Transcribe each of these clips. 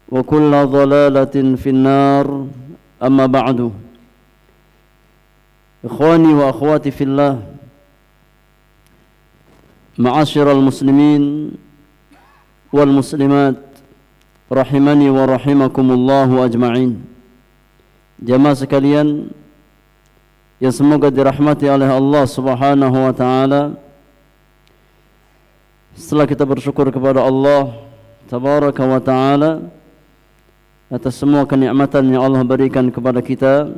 وكل ضلالة في النار أما بعد إخواني وأخواتي في الله معاشر المسلمين والmuslimat rahimani wa rahimakumullahu ajma'in. Jamaah sekalian yang semoga dirahmati oleh Allah Subhanahu wa taala. Setelah kita bersyukur kepada Allah tabaraka wa taala atas semua kenikmatan yang Allah berikan kepada kita,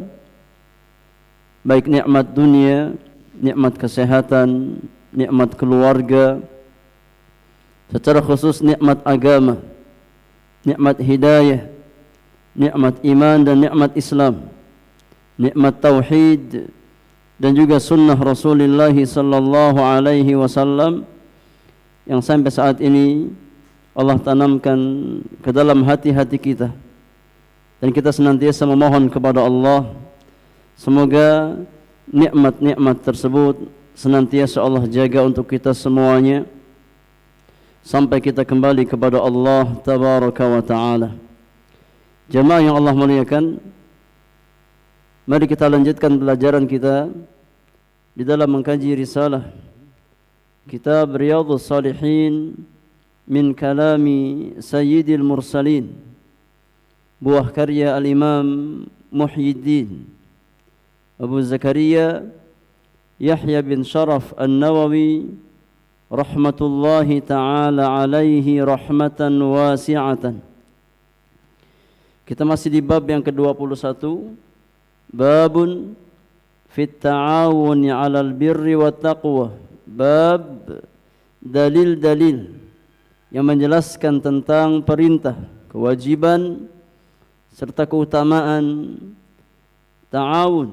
baik nikmat dunia, nikmat kesehatan, nikmat keluarga, secara khusus nikmat agama, nikmat hidayah, nikmat iman dan nikmat Islam, nikmat tauhid dan juga sunnah Rasulullah sallallahu alaihi wasallam yang sampai saat ini Allah tanamkan ke dalam hati-hati kita, dan kita senantiasa memohon kepada Allah semoga nikmat-nikmat tersebut senantiasa Allah jaga untuk kita semuanya sampai kita kembali kepada Allah tabaraka wa ta'ala. Jemaah yang Allah muliakan, mari kita lanjutkan pelajaran kita di dalam mengkaji risalah kitab Riyadhus Shalihin min kalami Sayyidil Mursalin, buah karya Al-Imam Muhyiddin Abu Zakaria Yahya bin Sharaf An-Nawawi rahmatullahi ta'ala alaihi rahmatan wasi'atan. Kita masih di bab yang ke-21, babun fit ta'awuni 'alal birri wat taqwa. Bab dalil-dalil yang menjelaskan tentang perintah, kewajiban serta keutamaan ta'awun,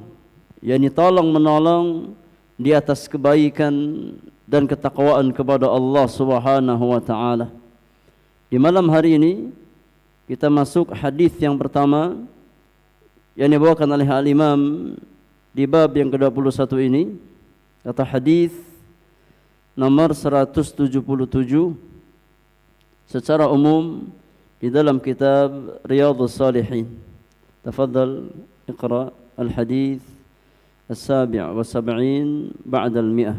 yakni tolong menolong di atas kebaikan dan ketakwaan kepada Allah Subhanahu wa taala. Di malam hari ini kita masuk hadis yang pertama yang dibawakan oleh Al-Imam di bab yang ke-21 ini, kata hadis nomor 177 secara umum di dalam kitab Riyadhus Shalihin. Tafadhal iqra al-hadis السابع والسبعين بعد المئة.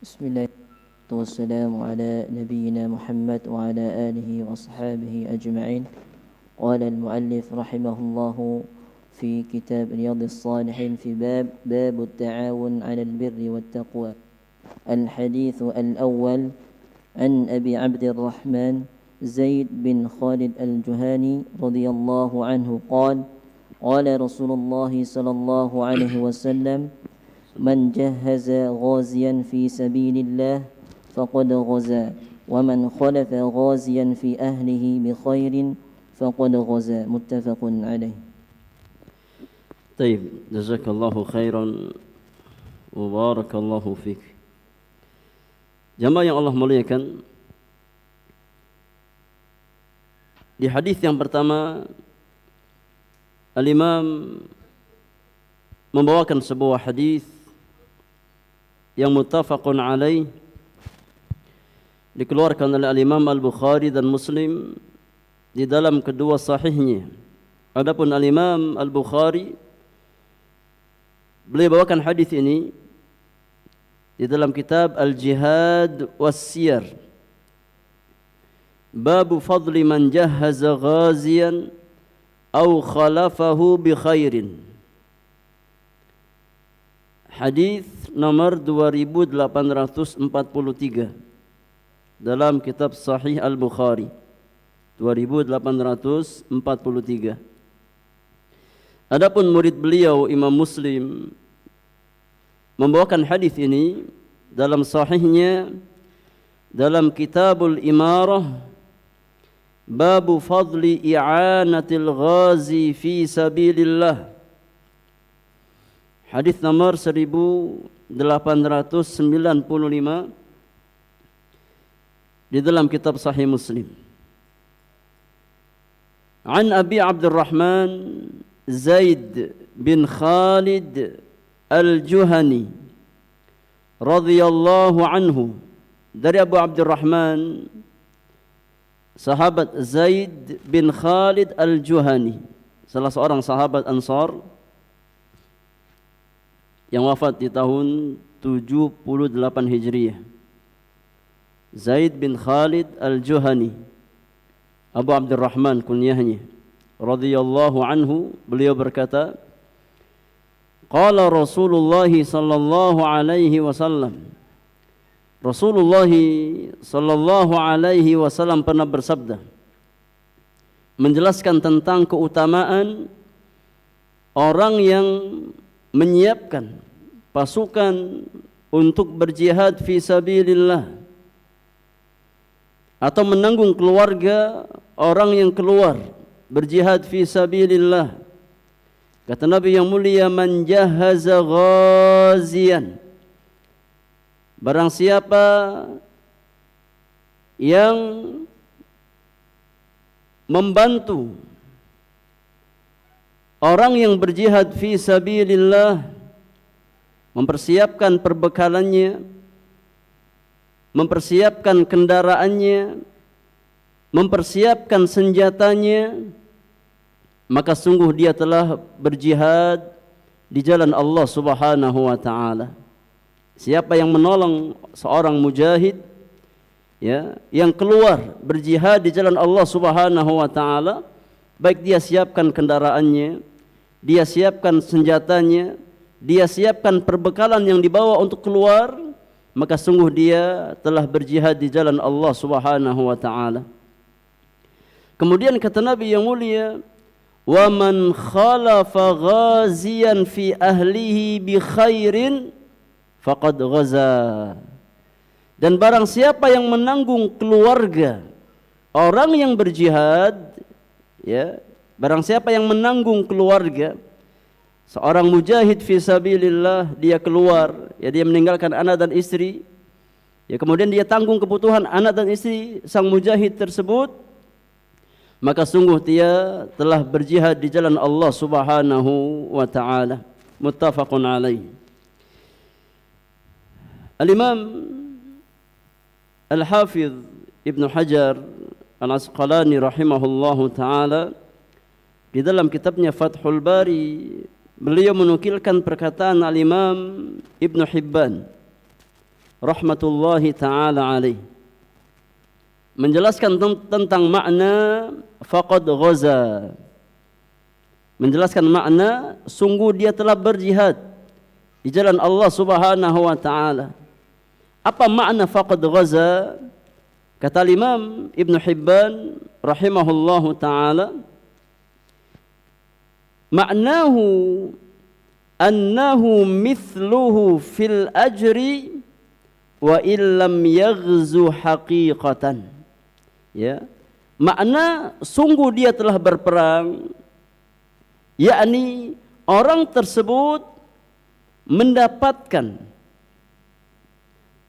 بسم الله والسلام على نبينا محمد وعلى آله وأصحابه أجمعين. قال المؤلف رحمه الله في كتاب رياض الصالحين في باب التعاون على البر والتقوى. الحديث الأول عن أبي عبد الرحمن زيد بن خالد الجهاني رضي الله عنه قال قال رسول الله صلى الله عليه وسلم من جهز غازيا في سبيل الله فقد غزا ومن خلف غازيا في أهله بخير فقد غزا. متفق عليه. طيب جزاك الله خيرا وبارك الله فيك. Jamaah yang Allah muliakan, di hadis yang pertama Al-Imam membawakan sebuah hadis yang muttafaqun alaih, dikeluarkan oleh Al-Imam Al-Bukhari dan Muslim di dalam kedua sahihnya. Adapun Al-Imam Al-Bukhari, beliau bawakan hadis ini di dalam kitab Al-Jihad Was-Siyar, bab fadli man jahhaza ghaziyan aw khalafahu bi khairin. Hadis nomor 2843 dalam kitab Sahih Al-Bukhari 2843. Adapun murid beliau Imam Muslim membawakan hadis ini dalam sahihnya dalam Kitabul Imarah, babu fadli i'anatil ghazi fi sabilillah, hadis nomor 1895 di dalam kitab Sahih Muslim. An Abi Abdurrahman Zaid bin Khalid Al-Juhani radhiyallahu anhu, dari Abu Abdurrahman sahabat Zaid bin Khalid Al-Juhani, salah seorang sahabat Ansar yang wafat di tahun 78 Hijriah. Zaid bin Khalid Al-Juhani, Abu Abdurrahman kunyahnya, radhiyallahu anhu, beliau berkata, qala Rasulullah sallallahu alaihi wasallam, Rasulullah sallallahu alaihi wasallam pernah bersabda, menjelaskan tentang keutamaan orang yang menyiapkan pasukan untuk berjihad fi sabilillah, atau menanggung keluarga orang yang keluar berjihad fi sabilillah. Kata Nabi yang mulia, man jahaza ghazian, barang siapa yang membantu orang yang berjihad fi sabilillah, mempersiapkan perbekalannya, mempersiapkan kendaraannya, mempersiapkan senjatanya, maka sungguh dia telah berjihad di jalan Allah Subhanahu wa taala. Siapa yang menolong seorang mujahid, ya, yang keluar berjihad di jalan Allah Subhanahu wa taala, baik dia siapkan kendaraannya, dia siapkan senjatanya, dia siapkan perbekalan yang dibawa untuk keluar, maka sungguh dia telah berjihad di jalan Allah Subhanahu wa taala. Kemudian kata Nabi yang mulia, wa man khalafa ghaziyan fi ahlihi bi khairin faqad ghaza. Dan barang siapa yang menanggung keluarga orang yang berjihad, ya, barang siapa yang menanggung keluarga seorang mujahid fi sabilillah, dia keluar, ya, dia meninggalkan anak dan istri, ya, kemudian dia tanggung kebutuhan anak dan istri sang mujahid tersebut, maka sungguh dia telah berjihad di jalan Allah Subhanahu wa taala. Muttafaqun alaih. Al-Imam Al-Hafidh Ibnu Hajar Al-Asqalani rahimahullahu taala di dalam kitabnya Fathul Bari, beliau menukilkan perkataan Al-Imam Ibnu Hibban rahmatullahi taala alaih, menjelaskan tentang makna faqad ghaza, menjelaskan makna sungguh dia telah berjihad di jalan Allah Subhanahu wa taala. Apa makna faqad ghaza? Kata Imam Ibnu Hibban rahimahullahu taala, ma'nahu annahu mithluhu fil ajri wa illam yaghzu haqiqatan. Ya, makna sungguh dia telah berperang, yakni orang tersebut mendapatkan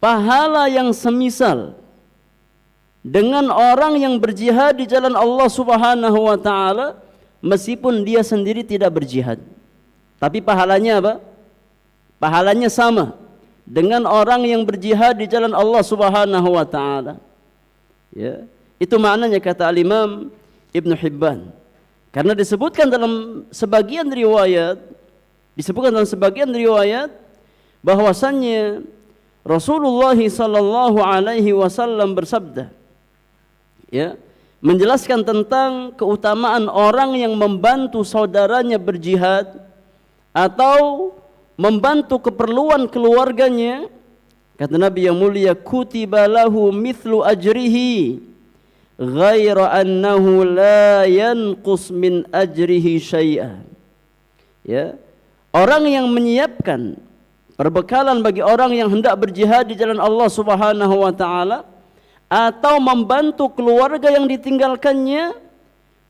pahala yang semisal dengan orang yang berjihad di jalan Allah Subhanahu wa taala, meskipun dia sendiri tidak berjihad. Tapi pahalanya apa? Pahalanya sama dengan orang yang berjihad di jalan Allah Subhanahu wa taala. Ya, itu maknanya kata Al-Imam Ibnu Hibban. Karena disebutkan dalam sebagian riwayat, bahwasannya Rasulullah sallallahu alaihi wasallam bersabda, ya, menjelaskan tentang keutamaan orang yang membantu saudaranya berjihad atau membantu keperluan keluarganya. Kata Nabi yang mulia, kutiba lahu mithlu ajrihi ghaira annahu la yanqus min ajrihi syai'a. Ya, orang yang menyiapkan perbekalan bagi orang yang hendak berjihad di jalan Allah Subhanahu wa taala atau membantu keluarga yang ditinggalkannya,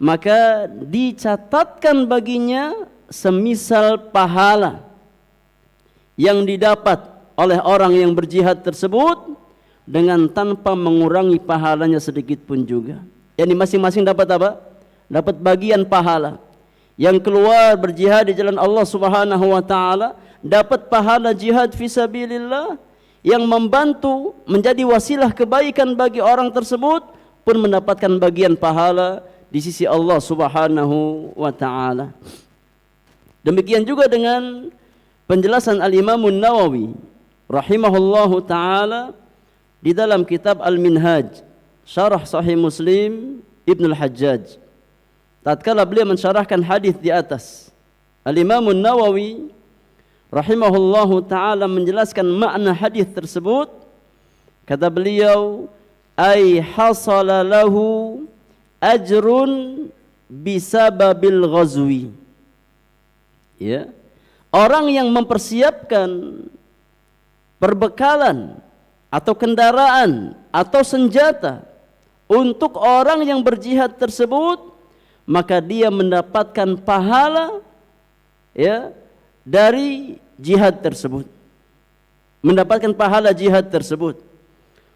maka dicatatkan baginya semisal pahala yang didapat oleh orang yang berjihad tersebut dengan tanpa mengurangi pahalanya sedikit pun juga. Yani masing-masing dapat apa? Dapat bagian pahala. Yang keluar berjihad di jalan Allah Subhanahu wa taala dapat pahala jihad fisabilillah, yang membantu menjadi wasilah kebaikan bagi orang tersebut pun mendapatkan bagian pahala di sisi Allah Subhanahu wa taala. Demikian juga dengan penjelasan Al-Imam An-Nawawi rahimahullahu taala di dalam kitab Al-Minhaj Syarah Sahih Muslim Ibn Al-Hajjaj. Tatkala beliau mensyarahkan hadis di atas, Al-Imam An-Nawawi rahimahullahu taala menjelaskan makna hadis tersebut. Kata beliau, ay hasala lahu ajrun bisababil ghazwi. Ya. Orang yang mempersiapkan perbekalan atau kendaraan atau senjata untuk orang yang berjihad tersebut, maka dia mendapatkan pahala ya dari jihad tersebut, mendapatkan pahala jihad tersebut.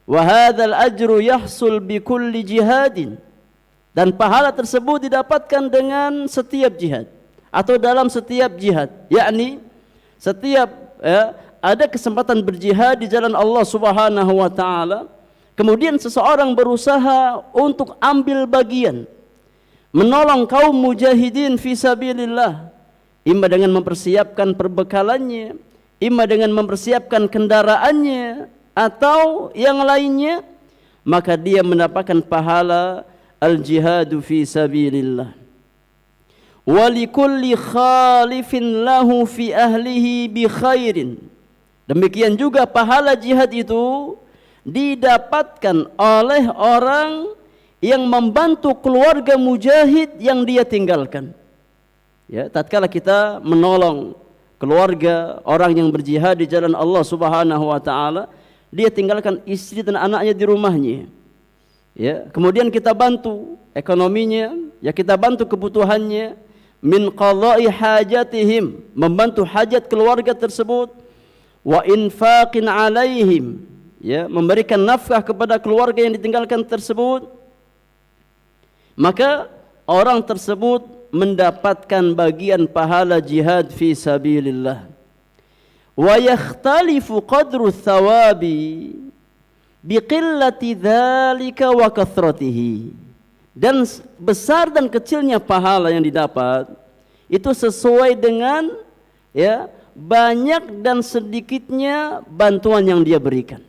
Wa hadzal ajru yahsul bi kulli jihadin, dan pahala tersebut didapatkan dengan setiap jihad atau dalam setiap jihad, yakni setiap ada kesempatan berjihad di jalan Allah Subhanahu wa taala, kemudian seseorang berusaha untuk ambil bagian menolong kaum mujahidin fisabilillah, imma dengan mempersiapkan perbekalannya, imma dengan mempersiapkan kendaraannya atau yang lainnya, maka dia mendapatkan pahala al-jihadu fisabilillah. Wa likulli khalifin lahu fi ahlihi bi khairin. Demikian juga pahala jihad itu didapatkan oleh orang yang membantu keluarga mujahid yang dia tinggalkan. Ya, tatkala kita menolong keluarga orang yang berjihad di jalan Allah Subhanahu wa taala, dia tinggalkan istri dan anaknya di rumahnya. Ya, kemudian kita bantu ekonominya, ya kita bantu kebutuhannya, min qada'i hajatihim, membantu hajat keluarga tersebut, wa infaqin alaihim, ya memberikan nafkah kepada keluarga yang ditinggalkan tersebut, maka orang tersebut mendapatkan bagian pahala jihad fi sabilillah. Wa yakhtalifu qadru thawabi biqillati dzalika wa kathratihi. Dan besar dan kecilnya pahala yang didapat itu sesuai dengan ya banyak dan sedikitnya bantuan yang dia berikan.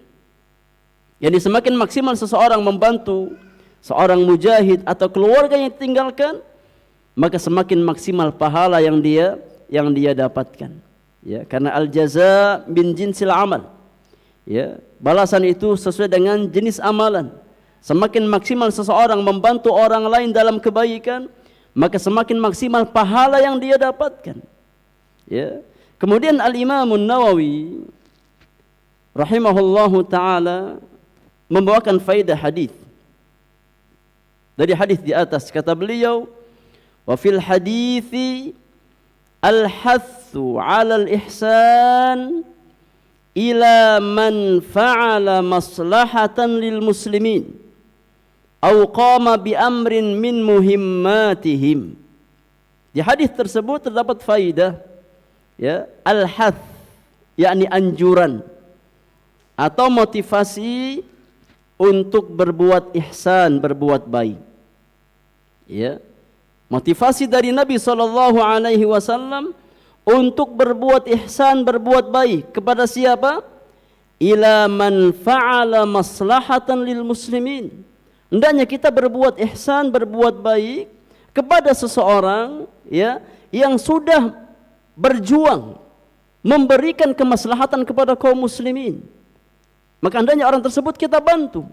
Jadi semakin maksimal seseorang membantu seorang mujahid atau keluarga yang ditinggalkan, maka semakin maksimal pahala yang dia dapatkan. Ya, karena al-jaza bin jinsil amal. Ya, balasan itu sesuai dengan jenis amalan. Semakin maksimal seseorang membantu orang lain dalam kebaikan, maka semakin maksimal pahala yang dia dapatkan. Ya. Kemudian Al-Imam An-Nawawi rahimahullahu taala membawakan faedah hadis. Dari hadis di atas kata beliau, wa fil hadithi al-hathu 'ala al-ihsan ila man fa'ala maslahatan lil muslimin aw qama bi amrin min muhimmatihim. Di hadis tersebut terdapat faedah ya, al-hath yakni anjuran atau motivasi untuk berbuat ihsan, berbuat baik. Ya, motivasi dari Nabi SAW untuk berbuat ihsan, berbuat baik kepada siapa? Ila man fa'ala maslahatan lil muslimin. Hendaknya kita berbuat ihsan, berbuat baik kepada seseorang ya yang sudah berjuang memberikan kemaslahatan kepada kaum muslimin. Maka hendaknya orang tersebut kita bantu.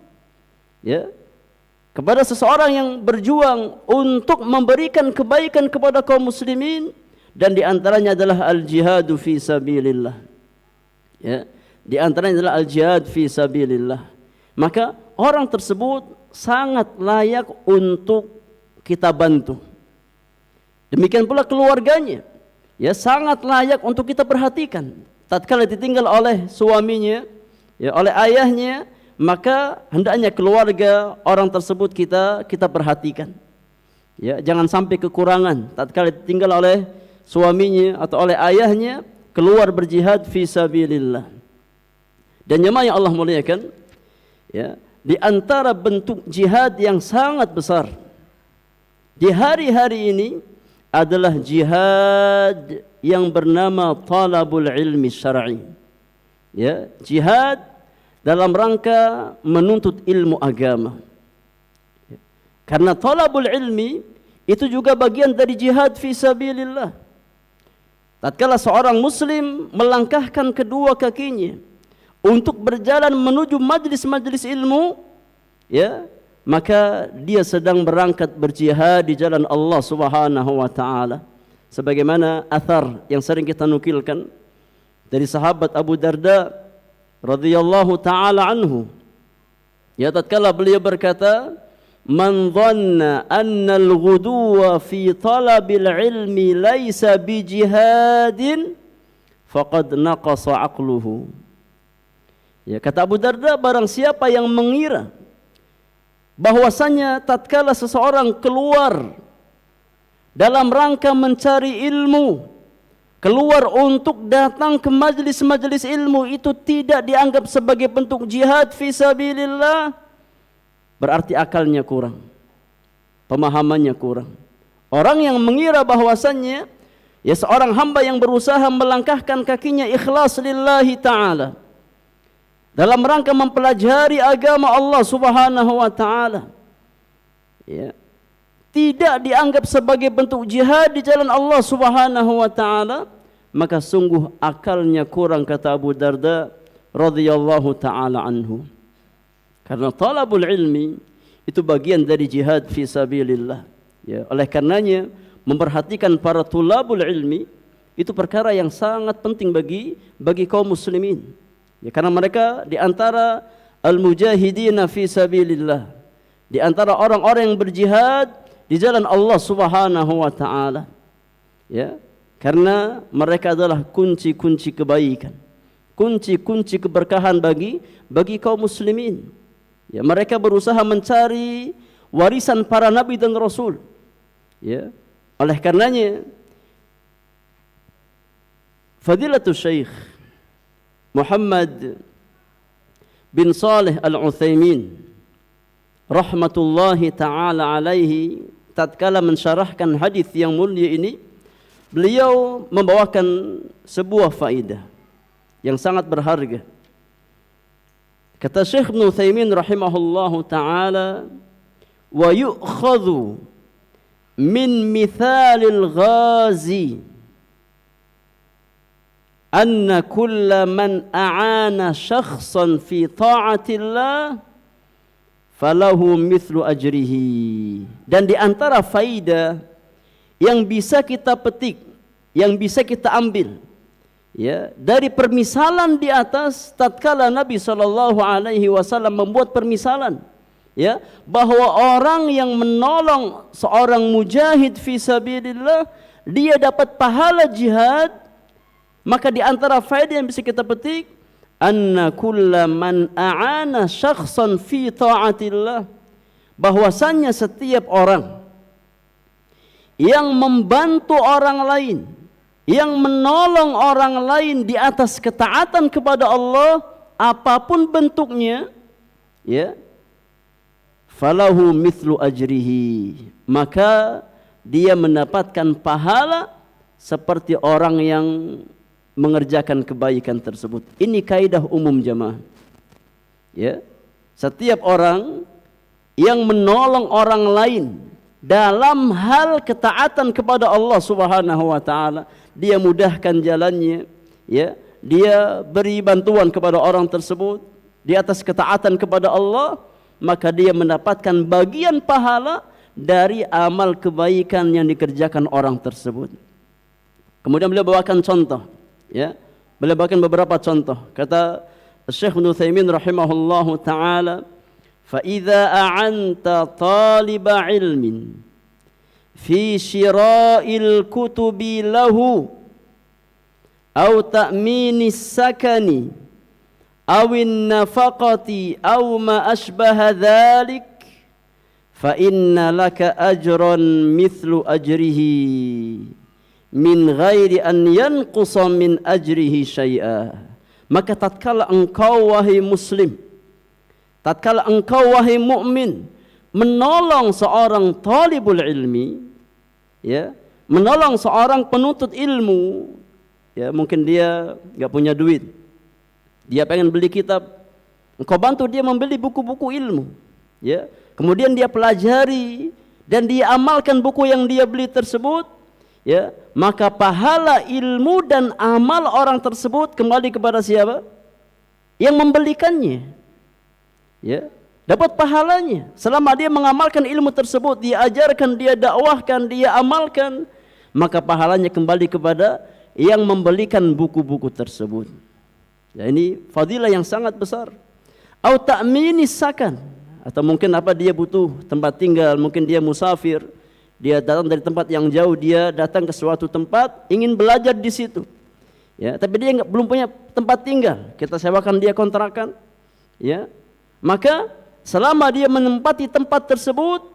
Ya. Kepada seseorang yang berjuang untuk memberikan kebaikan kepada kaum muslimin, dan diantaranya adalah al-jihadu fi sabilillah. Ya, di antaranya adalah al-jihad fi sabilillah. Maka orang tersebut sangat layak untuk kita bantu. Demikian pula keluarganya, ya sangat layak untuk kita perhatikan. Tatkala ditinggal oleh suaminya, ya oleh ayahnya, maka hendaknya keluarga orang tersebut kita perhatikan. Ya, jangan sampai kekurangan tatkala ditinggal oleh suaminya atau oleh ayahnya keluar berjihad fi sabilillah. Dan jemaah yang Allah muliakan, ya, di antara bentuk jihad yang sangat besar di hari-hari ini adalah jihad yang bernama talabul ilmi syar'i. Ya, jihad dalam rangka menuntut ilmu agama. Ya. Karena talabul ilmi itu juga bagian dari jihad fi sabilillah. Tatkala seorang muslim melangkahkan kedua kakinya untuk berjalan menuju majlis-majlis ilmu, ya, maka dia sedang berangkat berjihad di jalan Allah Subhanahu wa taala. Sebagaimana athar yang sering kita nukilkan dari sahabat Abu Darda radhiyallahu taala anhu. Ya, tatkala beliau berkata, "Man dhanna anna al-ghuduwa fi talabil ilmi laysa bi jihadin faqad naqasa aqluhu." Ya, kata Abu Darda, barang siapa yang mengira bahwasanya tatkala seseorang keluar dalam rangka mencari ilmu, keluar untuk datang ke majlis-majlis ilmu, itu tidak dianggap sebagai bentuk jihad fi sabilillah, berarti akalnya kurang, pemahamannya kurang. Orang yang mengira bahwasannya ya seorang hamba yang berusaha melangkahkan kakinya ikhlas lillahi ta'ala dalam rangka mempelajari agama Allah Subhanahu wa taala, ya, tidak dianggap sebagai bentuk jihad di jalan Allah Subhanahu wa taala, maka sungguh akalnya kurang, kata Abu Darda radhiyallahu taala anhu. Karena talabul ilmi itu bagian dari jihad fi sabilillah. Ya, oleh karenanya memperhatikan para tulabul ilmi itu perkara yang sangat penting bagi kaum muslimin. Ya, karena mereka di antara al-mujahidina fi sabilillah, di antara orang-orang yang berjihad di jalan Allah Subhanahu wa taala. Ya, karena mereka adalah kunci-kunci kebaikan, kunci-kunci keberkahan bagi kaum muslimin. Ya, mereka berusaha mencari warisan para nabi dan rasul. Ya, oleh karenanya Fadilatul Syekh Muhammad bin Saleh Al-Utsaimin rahmatullahi taala alaihi tatkala mensyarahkan hadis yang mulia ini, beliau membawakan sebuah faedah yang sangat berharga. Kata Syekh Ibnu Utsaimin rahimahullahu taala, wa yu'khadhu min mithalil ghazi anna kulla man a'ana syakhsan fi ta'atillah falahu mithlu ajrihi. Dan di antara faidah yang bisa kita petik, yang bisa kita ambil, ya, dari permisalan di atas tatkala Nabi SAW membuat permisalan, ya, bahwa orang yang menolong seorang mujahid fi sabilillah dia dapat pahala jihad. Maka di antara faedah yang bisa kita petik, anna kulla man a'ana syakhsan fi ta'atillah, bahwasannya setiap orang yang membantu orang lain, yang menolong orang lain di atas ketaatan kepada Allah, apapun bentuknya, ya, falahu mithlu ajrihi, maka dia mendapatkan pahala seperti orang yang mengerjakan kebaikan tersebut. Ini kaidah umum jemaah. Ya, setiap orang yang menolong orang lain dalam hal ketaatan kepada Allah Subhanahu wa taala, dia mudahkan jalannya, ya, dia beri bantuan kepada orang tersebut di atas ketaatan kepada Allah, maka dia mendapatkan bagian pahala dari amal kebaikan yang dikerjakan orang tersebut. Kemudian beliau bawakan contoh, ya, Beliau bahkan beberapa contoh. Kata Syekh Ibnu Utsaimin rahimahullahu taala, "Fa idza a'anta taliba ilmin fi syira'il kutubi lahu aw ta'minis sakani aw an-nafaqati aw ma ashbaha dhalik fa inna laka ajran mithlu ajrihi min ghairi an yanqusa min ajrihi syai'a." Maka tatkala engkau wahai muslim, tatkala engkau wahai mukmin menolong seorang talibul ilmi, ya, menolong seorang penuntut ilmu, ya, mungkin dia enggak punya duit, dia pengen beli kitab, engkau bantu dia membeli buku-buku ilmu, ya, kemudian dia pelajari dan dia amalkan buku yang dia beli tersebut, ya, maka pahala ilmu dan amal orang tersebut kembali kepada siapa? Yang membelikannya, ya, dapat pahalanya selama dia mengamalkan ilmu tersebut, dia ajarkan, dia dakwahkan, dia amalkan, maka pahalanya kembali kepada yang membelikan buku-buku tersebut. Ya, ini fadilah yang sangat besar. Au ta'minis sakan, atau mungkin apa, dia butuh tempat tinggal, mungkin dia musafir, dia datang dari tempat yang jauh, dia datang ke suatu tempat ingin belajar di situ, ya, tapi dia belum punya tempat tinggal, kita sewakan dia kontrakan, ya, maka selama dia menempati tempat tersebut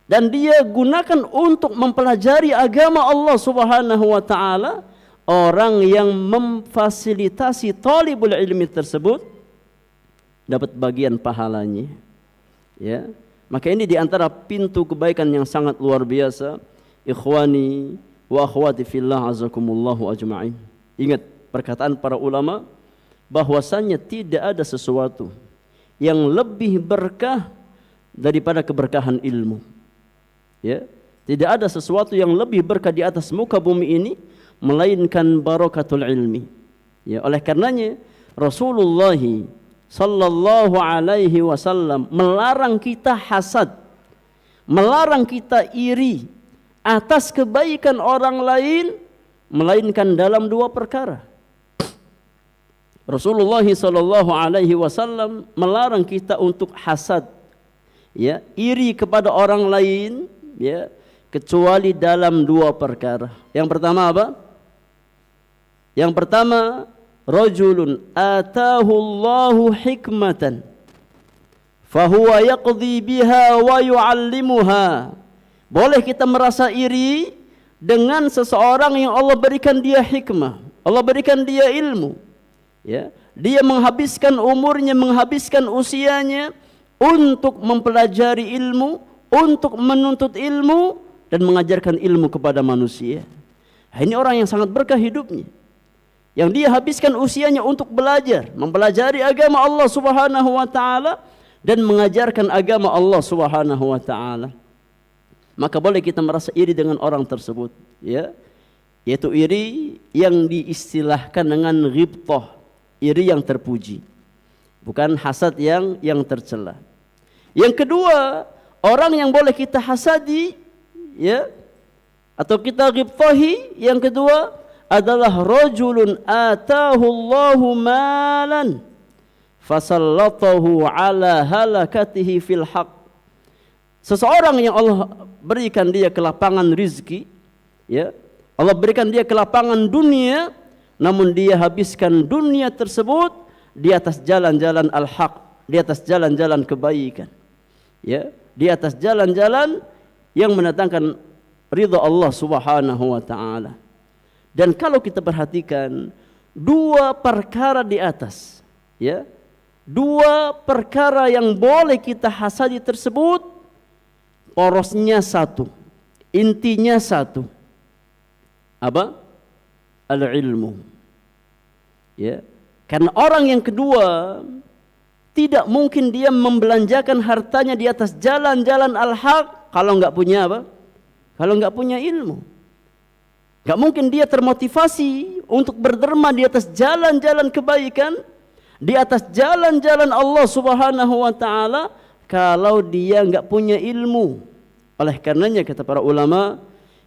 dan dia gunakan untuk mempelajari agama Allah Subhanahu wa taala, orang yang memfasilitasi talibul ilmi tersebut dapat bagian pahalanya, ya. Maka ini diantara pintu kebaikan yang sangat luar biasa. Ikhwani wa akhwati fillah azakumullahu ajma'in. Ingat perkataan para ulama bahwasannya tidak ada sesuatu yang lebih berkah daripada keberkahan ilmu, ya. Tidak ada sesuatu yang lebih berkah di atas muka bumi ini melainkan barakatul ilmi, ya. Oleh karenanya Rasulullah sallallahu alaihi wasallam melarang kita hasad, melarang kita iri atas kebaikan orang lain, melainkan dalam dua perkara. Rasulullah sallallahu alaihi wasallam melarang kita untuk hasad, ya, iri kepada orang lain, ya, kecuali dalam dua perkara. Yang pertama apa? Yang pertama, rajulun atahu Allahu hikmatan fahuwa yaqdi biha wa yu'allimuha. Boleh kita merasa iri dengan seseorang yang Allah berikan dia hikmah, Allah berikan dia ilmu, ya. Dia menghabiskan umurnya, menghabiskan usianya untuk mempelajari ilmu, untuk menuntut ilmu dan mengajarkan ilmu kepada manusia. Ini orang yang sangat berkah hidupnya, yang dia habiskan usianya untuk belajar, mempelajari agama Allah Subhanahu wa taala dan mengajarkan agama Allah Subhanahu wa taala. Maka boleh kita merasa iri dengan orang tersebut, ya. Yaitu iri yang diistilahkan dengan ghibthah, iri yang terpuji, bukan hasad yang tercela. Yang kedua, orang yang boleh kita hasadi, ya, atau kita ghibthahi, yang kedua adalah rajulun atahu Allahu malan fasallatahu ala halakatihi fil haq. Seseorang yang Allah berikan dia kelapangan rizki, ya, Allah berikan dia kelapangan dunia, namun dia habiskan dunia tersebut di atas jalan-jalan al-haq, di atas jalan-jalan kebaikan, ya, di atas jalan-jalan yang mendatangkan ridha Allah Subhanahu wa taala. Dan kalau kita perhatikan dua perkara di atas, ya, dua perkara yang boleh kita hasadi tersebut, porosnya satu, intinya satu. Apa? Al-ilmu. Ya. Karena orang yang kedua tidak mungkin dia membelanjakan hartanya di atas jalan-jalan al-haq kalau enggak punya apa? Kalau enggak punya ilmu. Enggak mungkin dia termotivasi untuk berderma di atas jalan-jalan kebaikan, di atas jalan-jalan Allah Subhanahu wa taala kalau dia enggak punya ilmu. Oleh karenanya kata para ulama,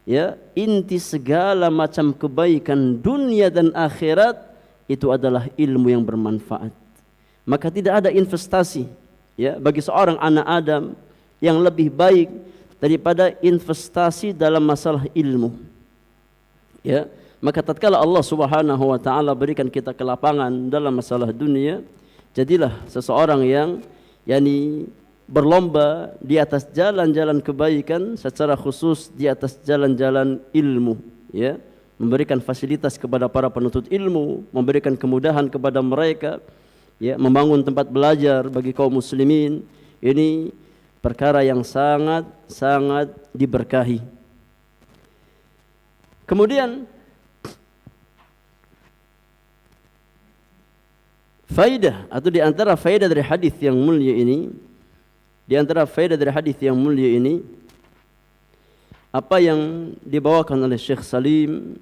ya, inti segala macam kebaikan dunia dan akhirat itu adalah ilmu yang bermanfaat. Maka tidak ada investasi ya bagi seorang anak Adam yang lebih baik daripada investasi dalam masalah ilmu. Ya, maka tatkala Allah Subhanahu wa taala berikan kita kelapangan dalam masalah dunia, jadilah seseorang yang berlomba di atas jalan-jalan kebaikan, secara khusus di atas jalan-jalan ilmu, ya, memberikan fasilitas kepada para penuntut ilmu, memberikan kemudahan kepada mereka, ya, membangun tempat belajar bagi kaum muslimin. Ini perkara yang sangat diberkahi. Kemudian faidah atau di antara faidah dari hadis yang mulia ini, apa yang dibawakan oleh Syekh Salim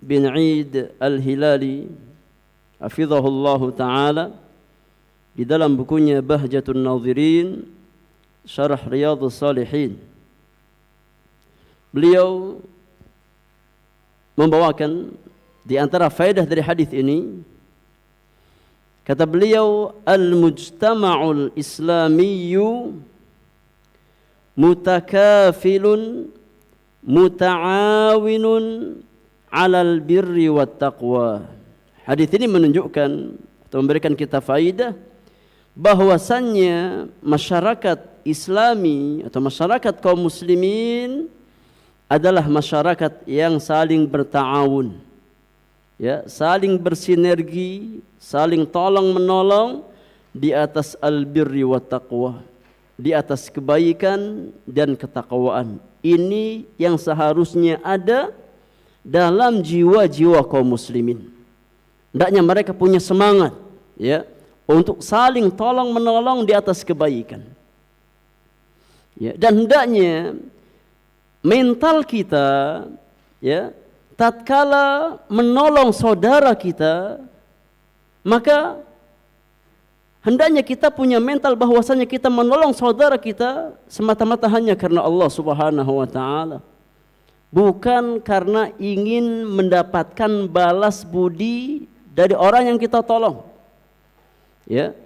bin Eid Al-Hilali hafizahullahu taala di dalam bukunya Bahjatun Nadhirin Syarah Riyadhus Shalihin. Beliau membawakan di antara faedah dari hadis ini, kata beliau, al-mujtama'ul islamiyyu mutakafilun muta'awinun 'alal birri wat taqwa. Hadis ini menunjukkan atau memberikan kita faedah bahwasannya masyarakat Islami atau masyarakat kaum muslimin adalah masyarakat yang saling berta'awun, ya, saling bersinergi, saling tolong menolong di atas al-birri wat taqwa, di atas kebaikan dan ketakwaan. Ini yang seharusnya ada dalam jiwa-jiwa kaum muslimin. Hendaknya mereka punya semangat, ya, untuk saling tolong menolong di atas kebaikan. Ya, dan hendaknya mental kita, ya, tatkala menolong saudara kita, maka hendaknya kita punya mental bahwasanya kita menolong saudara kita semata-mata hanya karena Allah Subhanahu wa taala, bukan karena ingin mendapatkan balas budi dari orang yang kita tolong. Ya.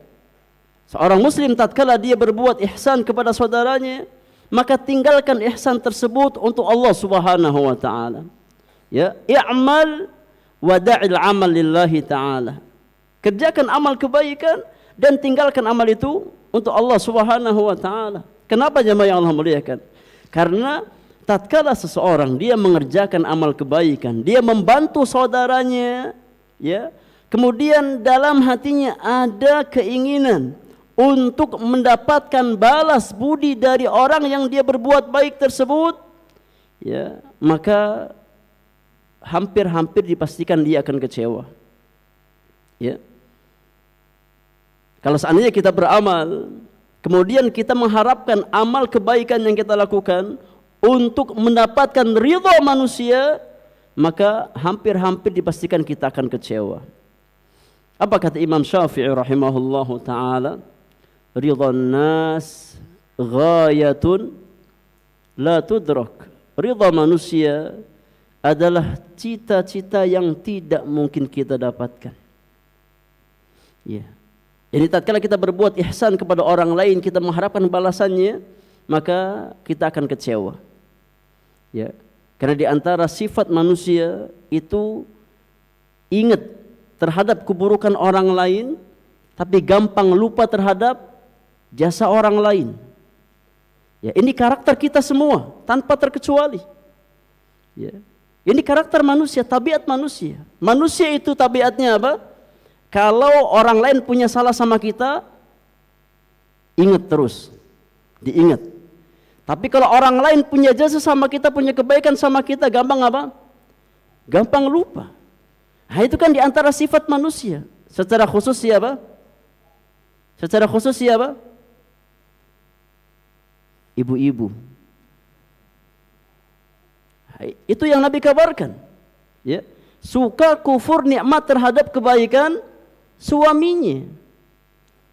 Seorang muslim tatkala dia berbuat ihsan kepada saudaranya, maka tinggalkan ihsan tersebut untuk Allah Subhanahu wa taala. Ya, i'mal wa da'il amal lillahi ta'ala. Kerjakan amal kebaikan dan tinggalkan amal itu untuk Allah Subhanahu wa taala. Kenapa jemaah yang Allah muliakan? Karena tatkala seseorang dia mengerjakan amal kebaikan, dia membantu saudaranya, ya, kemudian dalam hatinya ada keinginan untuk mendapatkan balas budi dari orang yang dia berbuat baik tersebut, ya, maka hampir dipastikan dia akan kecewa. Ya. Kalau seandainya kita beramal, kemudian kita mengharapkan amal kebaikan yang kita lakukan untuk mendapatkan ridha manusia, maka hampir dipastikan kita akan kecewa. Apa kata Imam Syafi'i rahimahullahu taala? Ridhan nas ghayatun la tudrak. Ridha manusia adalah cita-cita yang tidak mungkin kita dapatkan. Ya. Jadi tatkala kita berbuat ihsan kepada orang lain, kita mengharapkan balasannya, maka kita akan kecewa. Ya. Karena di antara sifat manusia itu ingat terhadap keburukan orang lain, tapi gampang lupa terhadap jasa orang lain. Ya, ini karakter kita semua tanpa terkecuali. Ya. Ini karakter manusia, tabiat manusia. Manusia itu tabiatnya apa? Kalau orang lain punya salah sama kita, ingat terus, diingat. Tapi kalau orang lain punya jasa sama kita, punya kebaikan sama kita, gampang apa? Gampang lupa. Nah, itu kan di antara sifat manusia. Secara khusus siapa? Secara khusus siapa? Ibu-ibu. Itu yang Nabi kabarkan, ya, suka kufur nikmat terhadap kebaikan suaminya.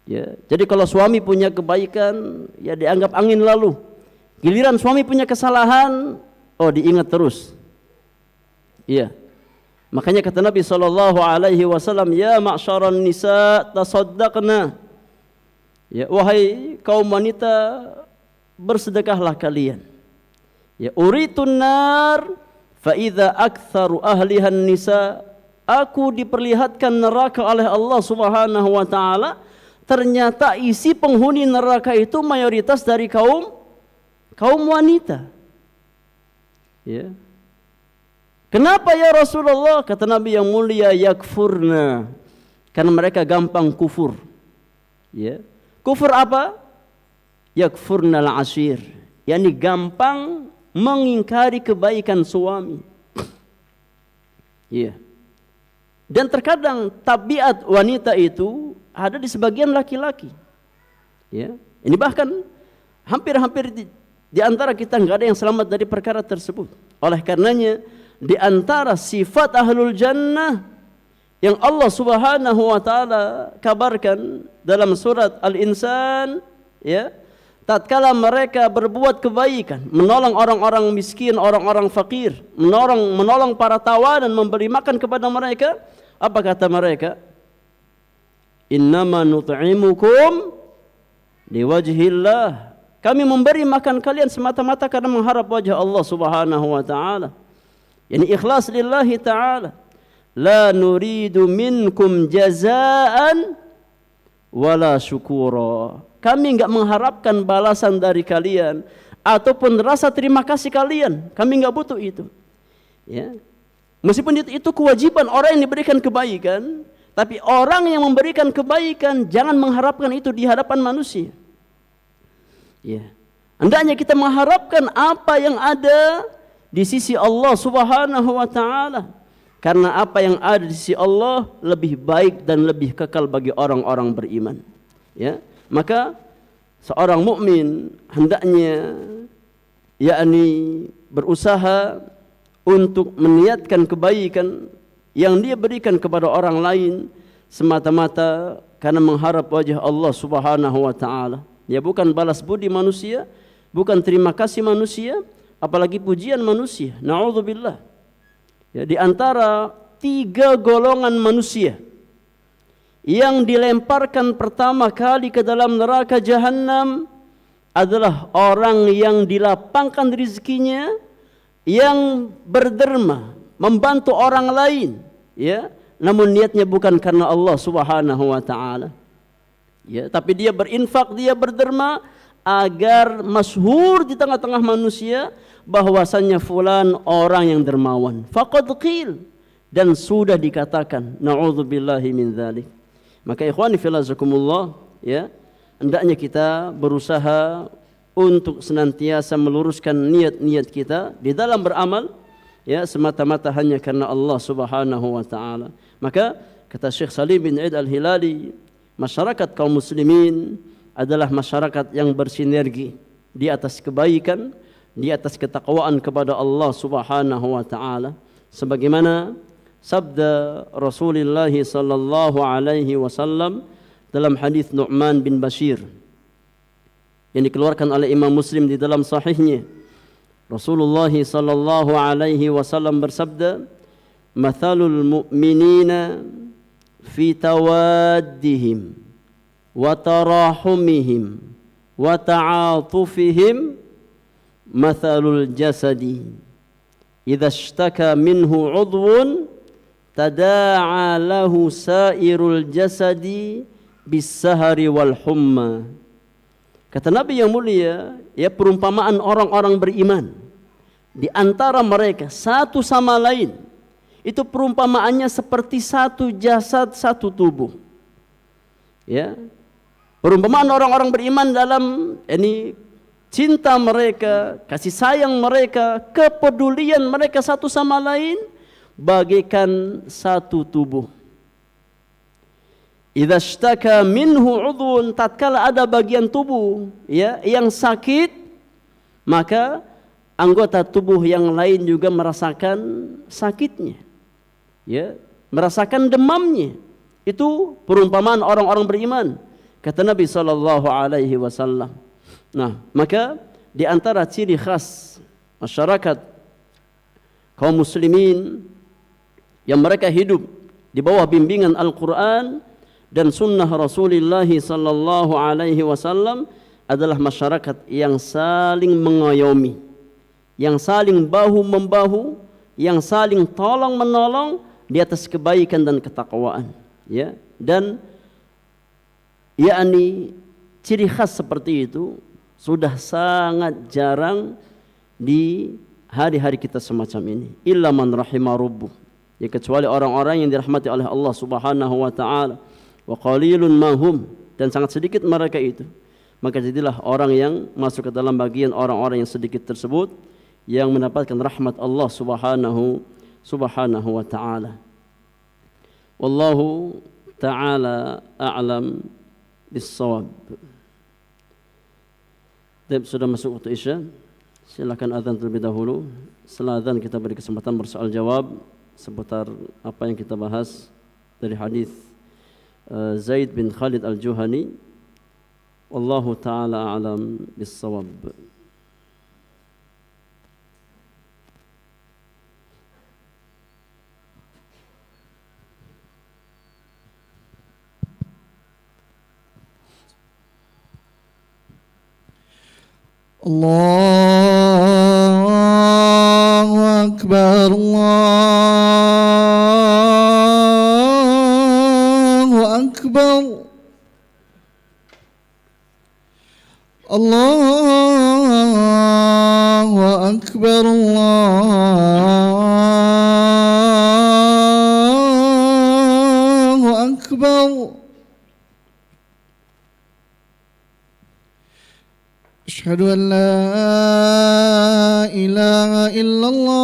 Ya, jadi kalau suami punya kebaikan, ya dianggap angin lalu. Giliran suami punya kesalahan, oh diingat terus. Iya. Makanya kata Nabi sallallahu alaihi wasallam, "Ya ma'syaran nisa, tasaddaqna." Ya, wahai kaum wanita, bersedekahlah kalian. Ya, uritun nar fa idza aktsaru ahliha nisa. Aku diperlihatkan neraka oleh Allah Subhanahu wa taala, ternyata isi penghuni neraka itu mayoritas dari kaum wanita. Ya. Kenapa ya Rasulullah? Kata Nabi yang mulia, yakfurna. Karena mereka gampang kufur. Ya. Kufur apa? Yakfurnal ashir. Yani gampang mengingkari kebaikan suami. Ya. Dan terkadang tabiat wanita itu ada di sebagian laki-laki. Ya. Ini bahkan hampir-hampir di antara kita nggak ada yang selamat dari perkara tersebut. Oleh karenanya, di antara sifat ahlul jannah yang Allah Subhanahu wa taala kabarkan dalam surat Al-Insan, ya, tatkala mereka berbuat kebaikan, menolong orang-orang miskin, orang-orang fakir, menolong para tawanan, memberi makan kepada mereka, apa kata mereka? Innama nut'imukum liwajhillah. Kami memberi makan kalian semata-mata karena mengharap wajah Allah Subhanahu wa taala. Yani ikhlas lillahi ta'ala. La nuridu minkum jazaan wala syukura. Kami enggak mengharapkan balasan dari kalian ataupun rasa terima kasih kalian. Kami enggak butuh itu. Ya. Meskipun itu kewajiban orang yang diberikan kebaikan, tapi orang yang memberikan kebaikan jangan mengharapkan itu di hadapan manusia. Ya. Hendaknya kita mengharapkan apa yang ada di sisi Allah Subhanahu wa taala. Karena apa yang ada di sisi Allah lebih baik dan lebih kekal bagi orang-orang beriman. Ya. Maka seorang mukmin hendaknya yakni berusaha untuk meniatkan kebaikan yang dia berikan kepada orang lain semata-mata karena mengharap wajah Allah Subhanahu wa taala. Ya, bukan balas budi manusia, bukan terima kasih manusia, apalagi pujian manusia. Na'udzubillah. Ya, di antara 3 golongan manusia yang dilemparkan pertama kali ke dalam neraka jahanam adalah orang yang dilapangkan rezekinya, yang berderma, membantu orang lain, ya, namun niatnya bukan karena Allah Subhanahu wa taala. Ya, tapi dia berinfak, dia berderma agar masyhur di tengah-tengah manusia bahwasannya fulan orang yang dermawan. Faqad qil, dan sudah dikatakan, na'udzubillahi min dzalik. Maka ikhwani fillah jazakumullah, ya, hendaknya kita berusaha untuk senantiasa meluruskan niat-niat kita di dalam beramal, ya, semata-mata hanya karena Allah Subhanahu wa taala. Maka kata Syekh Salim bin Eid Al-Hilali, masyarakat kaum muslimin adalah masyarakat yang bersinergi di atas kebaikan, di atas ketakwaan kepada Allah Subhanahu wa taala, sebagaimana sabda Rasulullah sallallahu alaihi wasallam dalam hadis Nu'man bin Bashir yang dikeluarkan oleh Imam Muslim di dalam sahihnya. Rasulullah sallallahu alaihi wasallam bersabda, "Mathalul mu'minina fi tawaddihim wa tarahumihim wa ta'atufihim mathalul jasadi idza ishtaka minhu 'udwun tada'a lahu sairul jasadi bis-sahari wal humma." Kata Nabi yang mulia, ya, perumpamaan orang-orang beriman di antara mereka satu sama lain itu perumpamaannya seperti satu jasad, satu tubuh. Ya. Perumpamaan orang-orang beriman dalam ini cinta mereka, kasih sayang mereka, kepedulian mereka satu sama lain bagaikan satu tubuh. Idza ishtaka minhu 'udhun, tatkala ada bagian tubuh, ya, yang sakit, maka anggota tubuh yang lain juga merasakan sakitnya, ya, merasakan demamnya. Itu perumpamaan orang-orang beriman, kata Nabi sallallahu alaihi wasallam. Nah, maka di antara ciri khas masyarakat kaum muslimin yang mereka hidup di bawah bimbingan Al-Quran dan sunnah Rasulullah sallallahu alaihi wasallam adalah masyarakat yang saling mengayomi, yang saling bahu-membahu, yang saling tolong-menolong di atas kebaikan dan ketakwaan, ya. Dan yakni ciri khas seperti itu sudah sangat jarang di hari-hari kita semacam ini. Illa man rahimah rabbuh, ya, kecuali orang-orang yang dirahmati oleh Allah Subhanahu wa taala. Wa qalilun mahum, dan sangat sedikit mereka itu. Maka jadilah orang yang masuk ke dalam bagian orang-orang yang sedikit tersebut yang mendapatkan rahmat Allah Subhanahu wa taala. Wallahu taala a'lam bis-shawab. Sudah masuk waktu Isya. Silakan azan terlebih dahulu. Setelah azan kita beri kesempatan bersoal jawab seputar apa yang kita bahas dari hadis Zaid bin Khalid Al-Juhani. Wallahu ta'ala a'lam bis-shawab. Allahu Akbar, Allahu Akbar, Allahu Akbar, Allahu Akbar. أشهد أن لا إله إلا الله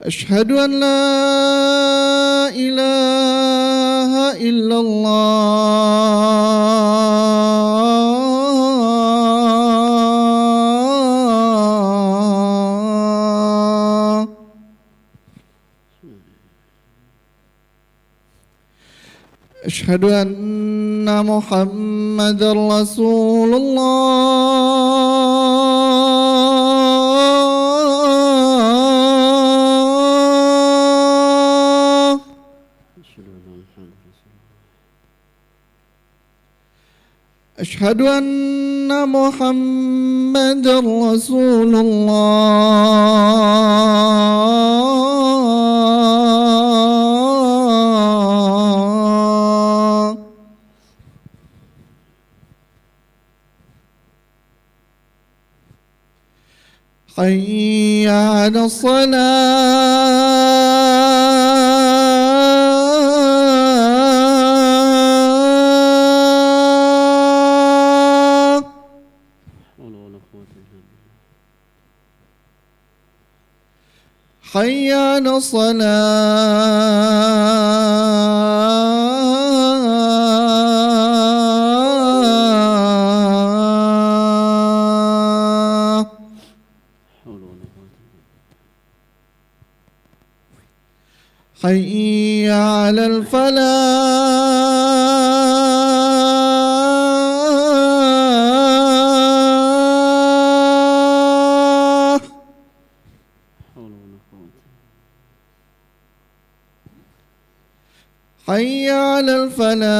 أشهد أن لا إله إلا الله أشهد أن محمد رسول الله أشهد أن محمد رسول الله حي على الصلاة حي على الصلاة حي على الفلاح حي على الفلاح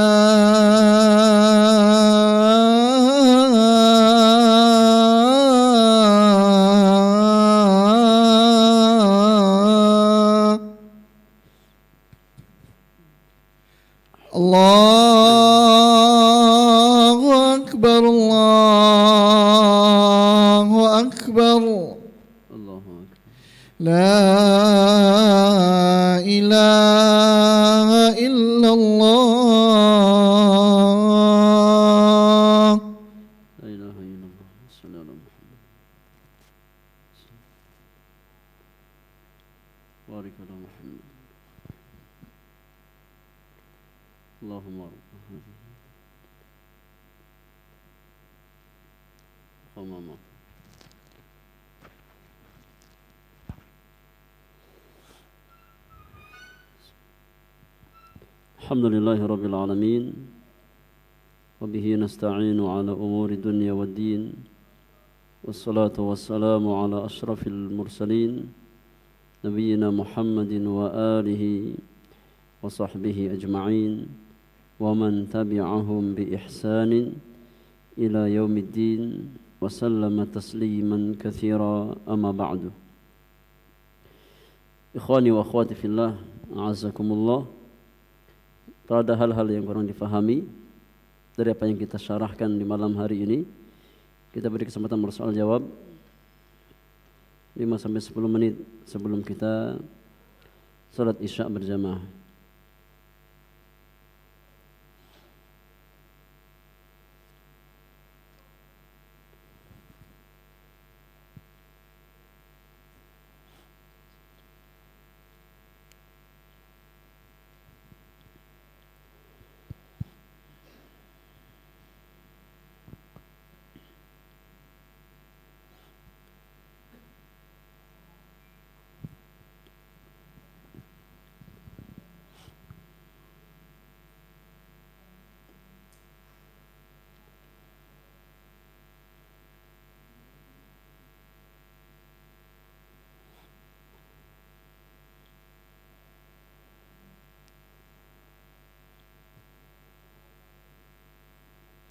الله أكبر الله أكبر لا إله إلا الله لا إله إلا الله. صلى الله على محمد. بارك على محمد. اللهم رب هذه Alhamdulillahi Rabbil Alamin. Wabihi nasta'inu ala umuri dunya wa din. Wassalatu wassalamu ala ashrafil mursalin Nabiyyina Muhammadin wa alihi wa sahbihi ajma'in wa man tabi'ahum bi ihsanin ila yaumiddin wa sallama tasliman katsira amma ba'du. Ikhwani wa akhwati fillah, a'azzakumullah. Ada hal-hal yang kurang difahami dari apa yang kita syarahkan di malam hari ini. Kita beri kesempatan bersoal jawab 5-10 menit sebelum kita salat Isya berjamaah.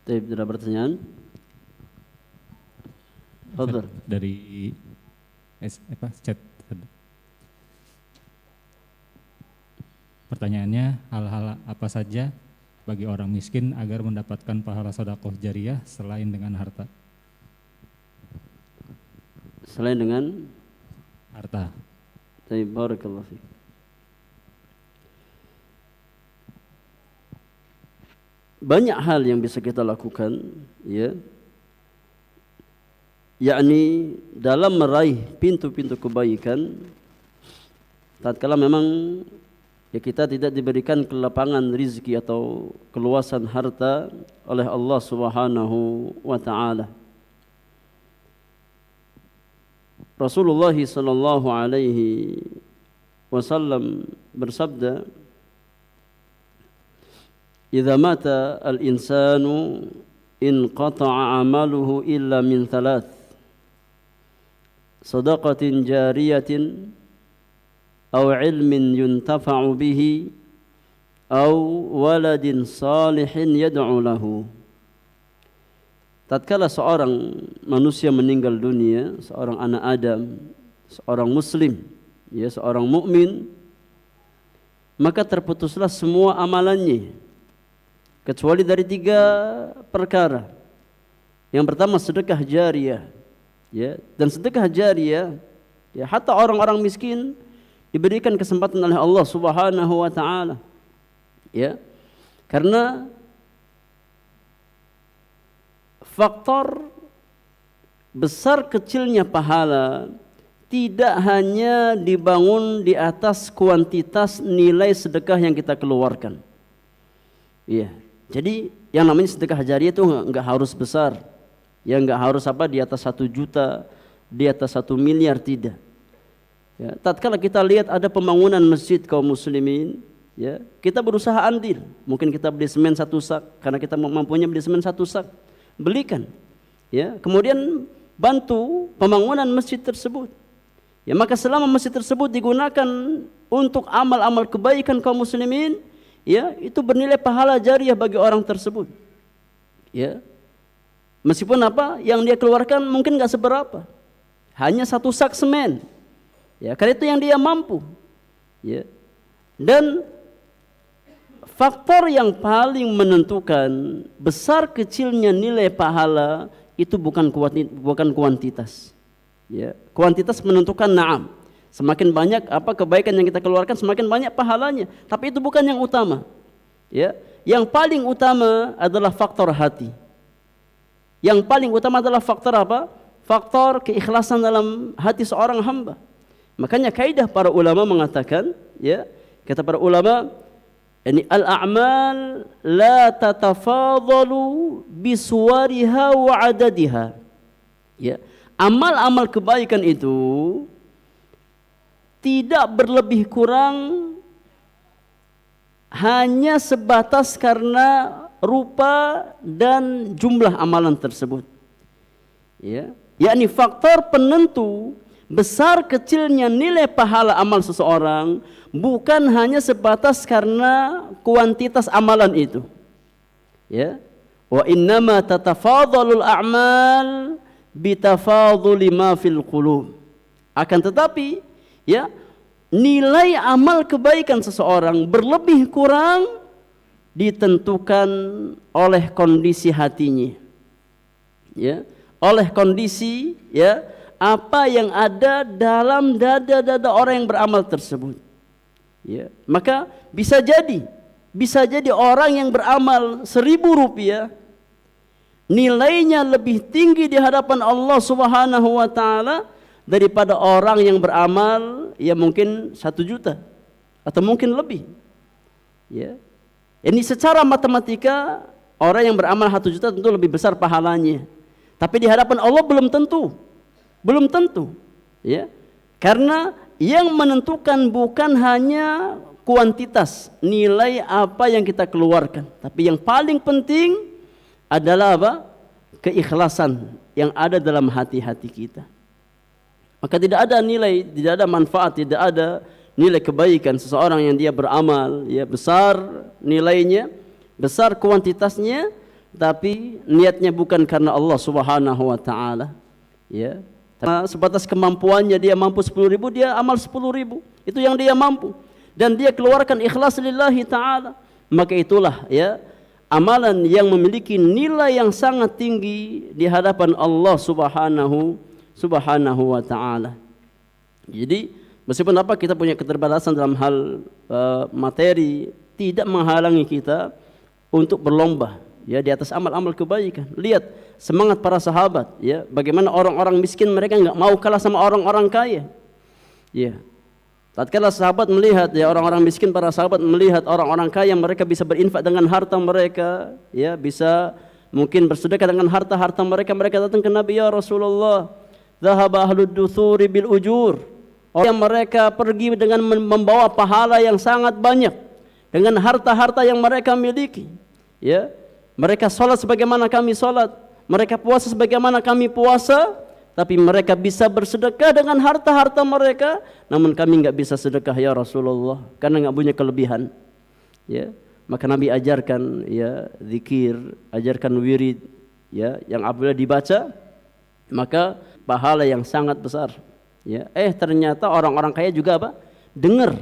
Tidak ada pertanyaan? Fadhal. Dari chat. Pertanyaannya, hal-hal apa saja bagi orang miskin agar mendapatkan pahala sedekah jariyah selain dengan harta? Selain dengan Harta. Barakallahu fiik. Banyak hal yang bisa kita lakukan, ya, yakni dalam meraih pintu-pintu kebaikan tatkala memang ya kita tidak diberikan kelapangan rizki atau keluasan harta oleh Allah Subhanahu wa taala. Rasulullah sallallahu alaihi wasallam bersabda, "Idza mata al-insanu inqata'a 'amaluhu illa min thalath. Shadaqatin jariyatin aw 'ilmin yuntafa'u bihi aw waladin salihin yad'u lahu." Tatkala seorang manusia meninggal dunia, seorang anak Adam, seorang muslim, ya, seorang mukmin, maka terputuslah semua amalannya kecuali dari 3 perkara. Yang pertama sedekah jariyah, ya, dan sedekah jariyah, ya, hatta orang-orang miskin diberikan kesempatan oleh Allah Subhanahu wa taala, ya, karena faktor besar kecilnya pahala tidak hanya dibangun di atas kuantitas nilai sedekah yang kita keluarkan, iya. Jadi yang namanya sedekah jariyah itu enggak harus besar, ya, enggak harus di atas 1 juta, di atas 1 miliar, tidak. Ya, tatkala kita lihat ada pembangunan masjid kaum muslimin, ya, kita berusaha andil. Mungkin kita beli semen 1 sak karena kita mampunya beli semen 1 sak, belikan, ya. Kemudian bantu pembangunan masjid tersebut. Ya, maka selama masjid tersebut digunakan untuk amal-amal kebaikan kaum muslimin, ya, itu bernilai pahala jariyah bagi orang tersebut, ya, meskipun yang dia keluarkan mungkin nggak seberapa, hanya 1 sak semen, ya, karena itu yang dia mampu, ya. Dan faktor yang paling menentukan besar kecilnya nilai pahala itu bukan kuantitas, ya. Kuantitas menentukan, na'am, semakin banyak kebaikan yang kita keluarkan, semakin banyak pahalanya. Tapi itu bukan yang utama, ya. Yang paling utama adalah faktor hati. Yang paling utama adalah faktor Faktor keikhlasan dalam hati seorang hamba. Makanya kaidah para ulama mengatakan, ya, kata para ulama, ini al-a'mal la tatafadalu bisuwariha wa adadiha. Ya, amal-amal kebaikan itu tidak berlebih kurang, ya, dengan bentuk, ya, dan jumlahnya. Ya, amal-amal kebaikan itu tidak berlebih kurang, ya, dengan bentuk, ya, dan jumlahnya. Ya, amal-amal kebaikan itu tidak berlebih kurang, ya, dengan bentuk, ya, dan jumlahnya. Ya, amal-amal kebaikan itu tidak berlebih kurang, ya, dengan bentuk, ya, dan jumlahnya. Ya, amal-amal kebaikan itu tidak berlebih kurang, hanya sebatas karena rupa dan jumlah amalan tersebut. Ya, yakni faktor penentu besar kecilnya nilai pahala amal seseorang bukan hanya sebatas karena kuantitas amalan itu. Ya. Wa innama tatafadhalul a'mal bitafadhuli ma fil qulub. Akan tetapi, ya, nilai amal kebaikan seseorang berlebih kurang ditentukan oleh kondisi hatinya. Ya, oleh kondisi, ya, apa yang ada dalam dada-dada orang yang beramal tersebut. Ya, maka bisa jadi orang yang beramal 1.000 rupiah nilainya lebih tinggi di hadapan Allah Subhanahu wa taala daripada orang yang beramal ya mungkin 1 juta atau mungkin lebih. Ya. Ini secara matematika orang yang beramal 1 juta tentu lebih besar pahalanya. Tapi di hadapan Allah belum tentu. Belum tentu. Ya. Karena yang menentukan bukan hanya kuantitas, nilai apa yang kita keluarkan, tapi yang paling penting adalah apa? Keikhlasan yang ada dalam hati-hati kita. Maka tidak ada nilai, tidak ada manfaat, tidak ada nilai kebaikan seseorang yang dia beramal, ya besar nilainya, besar kuantitasnya, tapi niatnya bukan karena Allah Subhanahu wa taala. Ya. Sebatas kemampuannya dia mampu 10.000, dia amal 10.000. Itu yang dia mampu. Dan dia keluarkan ikhlas lillahi ta'ala. Maka itulah ya amalan yang memiliki nilai yang sangat tinggi di hadapan Allah Subhanahu wa ta'ala. Jadi meskipun apa kita punya keterbatasan dalam hal materi, tidak menghalangi kita untuk berlomba ya di atas amal-amal kebaikan. Lihat semangat para sahabat ya, bagaimana orang-orang miskin mereka enggak mau kalah sama orang-orang kaya. Ya. Tatkala sahabat melihat ya orang-orang miskin, para sahabat melihat orang-orang kaya mereka bisa berinfak dengan harta mereka, ya bisa mungkin bersedekah dengan harta-harta mereka. Mereka datang ke Nabi, ya Rasulullah, dhahaba ahlud duthuri bil ujur. Orang mereka pergi dengan membawa pahala yang sangat banyak dengan harta-harta yang mereka miliki. Ya, mereka salat sebagaimana kami salat, mereka puasa sebagaimana kami puasa. Tapi mereka bisa bersedekah dengan harta-harta mereka, namun kami enggak bisa sedekah ya Rasulullah karena enggak punya kelebihan. Ya, maka Nabi ajarkan ya zikir, ajarkan wirid ya yang apabila dibaca maka pahala yang sangat besar. Ya, ternyata orang-orang kaya juga apa? Dengar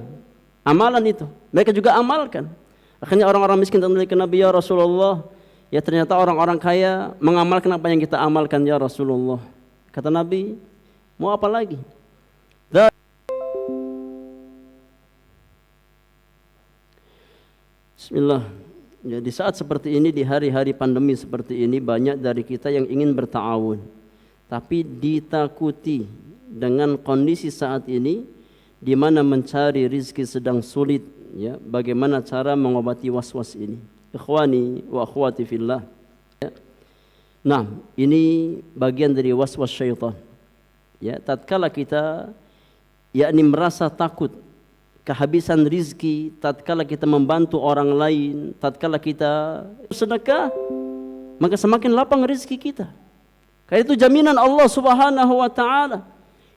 amalan itu. Mereka juga amalkan. Akhirnya orang-orang miskin datang ke Nabi, ya Rasulullah, ya ternyata orang-orang kaya mengamalkan apa yang kita amalkan ya Rasulullah. Kata Nabi, mau apa lagi? Bismillah. Ya, di saat seperti ini, di hari-hari pandemi seperti ini, banyak dari kita yang ingin berta'awun, tapi ditakuti dengan kondisi saat ini, di mana mencari rizki sedang sulit. Ya, bagaimana cara mengobati was-was ini? Ikhwani wa akhwati fillah. Ya. Nah, ini bagian dari waswas syaitan. Ya, tatkala kita yakni merasa takut kehabisan rizki, tatkala kita membantu orang lain, tatkala kita sedekah, maka semakin lapang rizki kita. Karena itu jaminan Allah Subhanahu wa taala.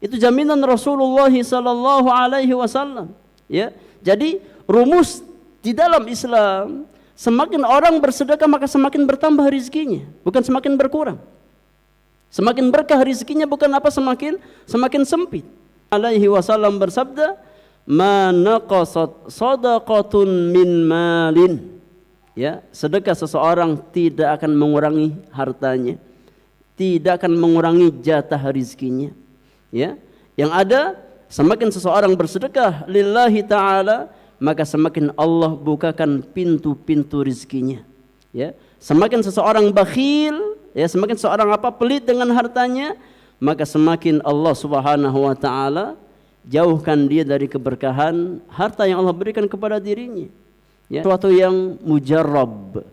Itu jaminan Rasulullah sallallahu alaihi wasallam. Ya. Jadi rumus di dalam Islam, semakin orang bersedekah maka semakin bertambah rizkinya, bukan semakin berkurang. Semakin berkah rizkinya, bukan apa semakin sempit. Alaihi wasallam bersabda, "Ma naqasat shadaqatun min malin." Ya, sedekah seseorang tidak akan mengurangi hartanya, tidak akan mengurangi jatah rizkinya. Ya, yang ada semakin seseorang bersedekah lillahi ta'ala, maka semakin Allah bukakan pintu-pintu rizkinya. Ya, semakin seseorang bakhil, ya semakin seseorang pelit dengan hartanya, maka semakin Allah Subhanahu wa taala jauhkan dia dari keberkahan harta yang Allah berikan kepada dirinya. Ya, sesuatu yang mujarrab.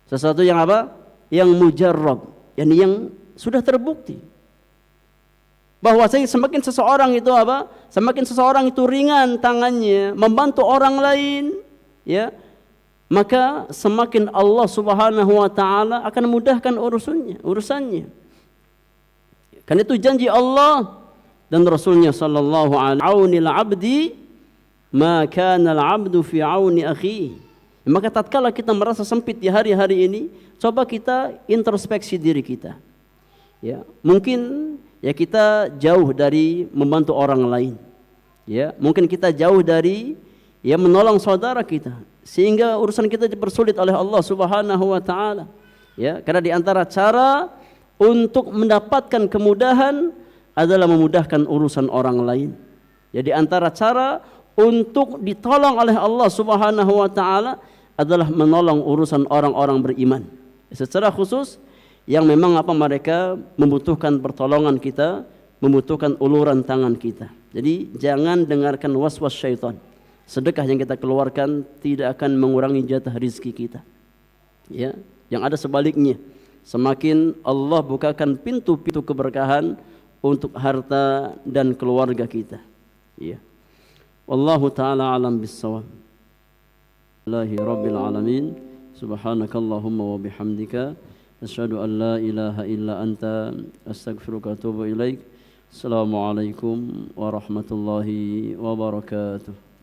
Sesuatu yang apa? Yang mujarrab, yang sudah terbukti. Bahwasanya semakin seseorang itu semakin seseorang itu ringan tangannya membantu orang lain, ya, maka semakin Allah Subhanahu wa taala akan mudahkan urusannya. Karena itu janji Allah dan Rasulnya sallallahu alaihi aunil abdi ma kana al-abdu fi auni akhihi. Maka tatkala kita merasa sempit di hari-hari ini, coba kita introspeksi diri kita. Ya, mungkin ya kita jauh dari membantu orang lain. Ya, mungkin kita jauh dari ya menolong saudara kita sehingga urusan kita dipersulit oleh Allah Subhanahu wa taala. Ya, karena di antara cara untuk mendapatkan kemudahan adalah memudahkan urusan orang lain. Jadi antara cara untuk ditolong oleh Allah Subhanahu wa taala adalah menolong urusan orang-orang beriman. Secara khusus yang memang mereka membutuhkan pertolongan kita, membutuhkan uluran tangan kita. Jadi jangan dengarkan waswas syaitan. Sedekah yang kita keluarkan tidak akan mengurangi jatah rizki kita. Ya, yang ada sebaliknya. Semakin Allah bukakan pintu-pintu keberkahan untuk harta dan keluarga kita. Ya. Wallahu taala alam bissawab. Allahi rabbil alamin. Subhanakallahumma wa bihamdika asyhadu an la ilaha illa anta astaghfiruka wa atubu ilaik. Assalamualaikum warahmatullahi wabarakatuh.